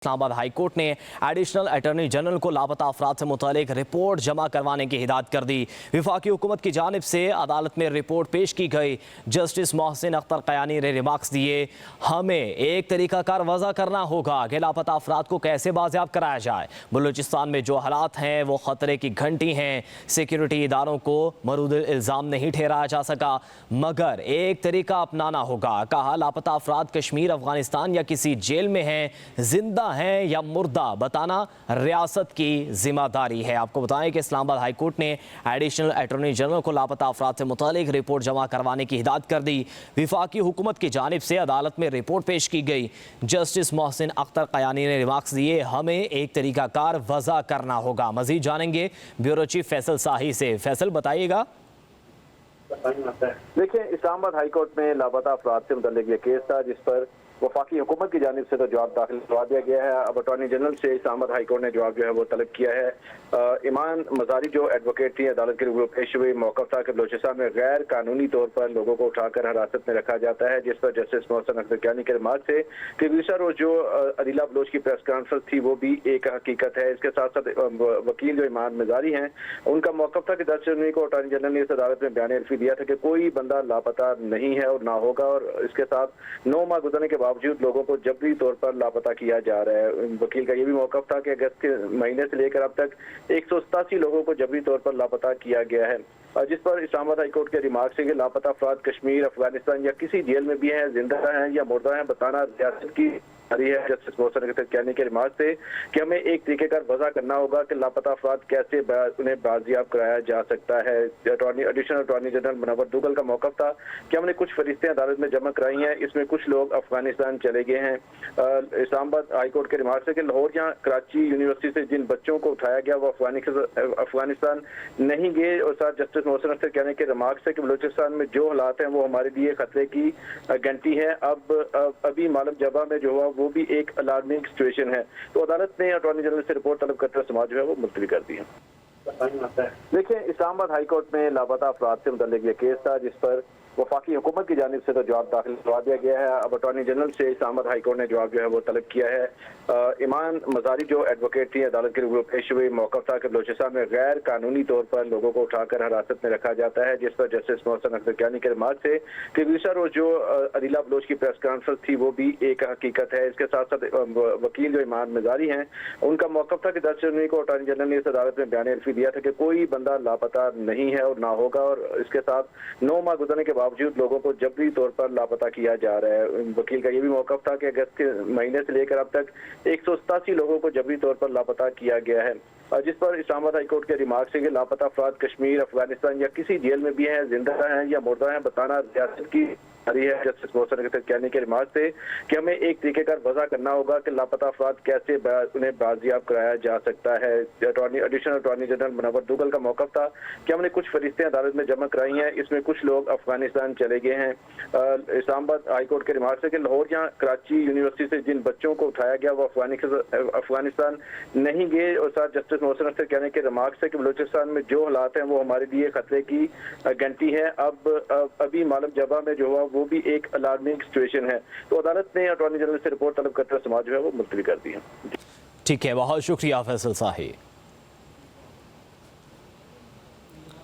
Islamabad high court ने additional attorney general को लापता अफराद से मुतालिक रिपोर्ट जमा करवाने की हिदायत कर दी। वफाकी हुकूमत की जानिब से अदालत में रिपोर्ट पेश की गई। जस्टिस मोहसिन अख्तर कयानी ने रिमार्क्स दिए, हमें एक तरीकाकार वज़ा करना होगा कि लापता अफराद को कैसे बाजियाब कराया जाए। बलूचिस्तान में जो हालात हैं वो ख़तरे की घंटी हैं। सिक्योरिटी इदारों को मरूद इल्ज़ाम नहीं ठहराया जा सका, मगर एक तरीका अपनाना होगा। कहा, लापता अफराद कश्मीर, अफगानिस्तान या किसी जेल में हैं, जिंदा हैं या मुर्दा बताना रियासत की जिम्मेदारी है। आपको बताएं कि इस्लामाबाद हाई कोर्ट ने एडिशनल अटॉर्नी जनरल को लापता अफराद से मुतालिक रिपोर्ट जमा करवाने की हिदायत कर दी। वफाकी हुकूमत की जानिब से अदालत में रिपोर्ट पेश की गई। जस्टिस मोहसिन अख्तर कयानी ने रिमार्क्स दिए, हमें एक तरीकाकार वज़ा करना होगा। मजीद जानेंगे ब्यूरो चीफ फैसल शाही से। फैसल, बताइएगा। देखिए, इस्लामाबाद हाई कोर्ट में लापता अफराद से मुताल्लिक ये केस था जिस पर वफाकी हुकूमत की जानिब से तो जवाब दाखिल करवा दिया गया है। अब अटॉर्नी जनरल से इस्लामाबाद हाई कोर्ट ने जवाब जो है वो तलब किया है। ईमान मजारी जो एडवोकेट थी, अदालत के रूबरू पेश हुई। मौक़िफ़ था कि बलूचिस्तान में गैर कानूनी तौर पर लोगों को उठाकर हिरासत में रखा जाता है, जिस पर जस्टिस मोहसिन अख्तर कयानी के रिमार्क से कि गुज़श्ता रोज जो अदीला बलोच की प्रेस कॉन्फ्रेंस थी वो भी एक हकीकत है। इसके साथ साथ वकील जो ईमान मजारी हैं, उनका मौक़िफ़ था कि 10 जनवरी को अटॉर्नी जनरल ने इस अदालत में बयान अल्फी दिया था कि कोई बंदा लापता नहीं है और ना होगा, और इसके साथ 9 माह गुजरने के बावजूद लोगों को जबरी तौर पर लापता किया जा रहा है। वकील का ये भी मौक़िफ़ था कि अगस्त के महीने से लेकर अब तक 187 लोगों को जबरी तौर पर लापता किया गया है, जिस पर इस्लामाबाद हाई कोर्ट के रिमार्क से कि लापता अफराद कश्मीर, अफगानिस्तान या किसी जेल में भी हैं, जिंदा हैं या मुर्दा हैं बताना रियासत की है। जस्टिस मोहसिन अख्तर कयानी के रिमार्क से कि हमें एक तरीकेकार वज़ा करना होगा कि लापता अफराद कैसे उन्हें बाजियाब कराया जा सकता है। Additional attorney general Munawar Duggal का मौक़िफ़ था कि हमने कुछ फरिश्तें अदालत में जमा कराई हैं, इसमें कुछ लोग अफगानिस्तान चले गए हैं। इस्लामाबाद हाई कोर्ट के रिमार्क से कि लाहौर या कराची यूनिवर्सिटी से जिन बच्चों को उठाया गया वो अफगानिस्तान नहीं गए। और साथ जस्टिस मोहसिन अख्तर कयानी के रिमार्क से कि बलूचिस्तान में जो हालात हैं वो हमारे लिए खतरे की घंटी है। अभी मालूम जबा में जो हुआ वो भी एक अलार्मिंग सिचुएशन है। तो अदालत ने अटॉर्नी जनरल से रिपोर्ट तलब करते हुए समाज जो है वो मुलतवी कर दी है। देखिए, इस्लामाबाद हाई कोर्ट में लापता अफराद से मुताल्लिक ये केस था जिस पर वफाकी हुकूमत की जानिब से तो जवाब दाखिल करवा दिया गया है। अब अटॉर्नी जनरल से इस्लामाबाद हाई कोर्ट ने जवाब जो है वो तलब किया है। ईमान मजारी जो एडवोकेट थी, अदालत के रूबरू पेश हुई। मौक़िफ़ था कि बलूचिस्तान में गैर कानूनी तौर पर लोगों को उठाकर हिरासत में रखा जाता है, जिस पर जस्टिस मोहसिन अख्तर कयानी के रिमार्क से कि गुज़श्ता रोज जो अदीला बलोच की प्रेस कॉन्फ्रेंस थी वो भी एक हकीकत है। इसके साथ साथ वकील जो ईमान मजारी हैं, उनका मौक़िफ़ था कि 10 जनवरी को अटॉर्नी जनरल ने इस अदालत में बयान अल्फी दिया था कि कोई बंदा लापता नहीं है और ना होगा, और इसके साथ 9 माह गुजरने के बावजूद लोगों को जबरी तौर पर लापता किया जा रहा है। वकील का ये भी मौक़िफ़ था कि अगस्त के महीने से लेकर अब तक 187 लोगों को जबरी तौर पर लापता किया गया है, जिस पर इस्लामाबाद हाई कोर्ट के रिमार्क से कि लापता अफराद कश्मीर, अफगानिस्तान या किसी जेल में भी हैं, जिंदा हैं या मुर्दा हैं बताना रियासत की है। जस्टिस मोहसिन अख्तर कयानी के रिमार्क से कि हमें एक तरीकेकार वज़ा करना होगा कि लापता अफराद कैसे उन्हें बाजियाब कराया जा सकता है। Additional attorney general Munawar Duggal का मौक़िफ़ था कि हमने कुछ फरिश्तें अदालत में जमा कराई हैं, इसमें कुछ लोग अफगानिस्तान चले गए हैं। इस्लामाबाद हाई कोर्ट के रिमार्क से कि लाहौर या कराची यूनिवर्सिटी से जिन बच्चों को उठाया गया वो अफगानिस्तान नहीं गए। और साथ जस्टिस मोहसिन अख्तर कयानी के रिमार्क से कि बलूचिस्तान में जो हालात हैं वो हमारे लिए खतरे की घंटी है। अभी मालूम जबा में जो हुआ वो भी एक अलार्मिंग सिचुएशन है। तो अदालत ने अटॉर्नी जनरल से रिपोर्ट तलब करते हुए समाज जो है वो मुलतवी कर दी है। ठीक है, बहुत शुक्रिया फैसल साही।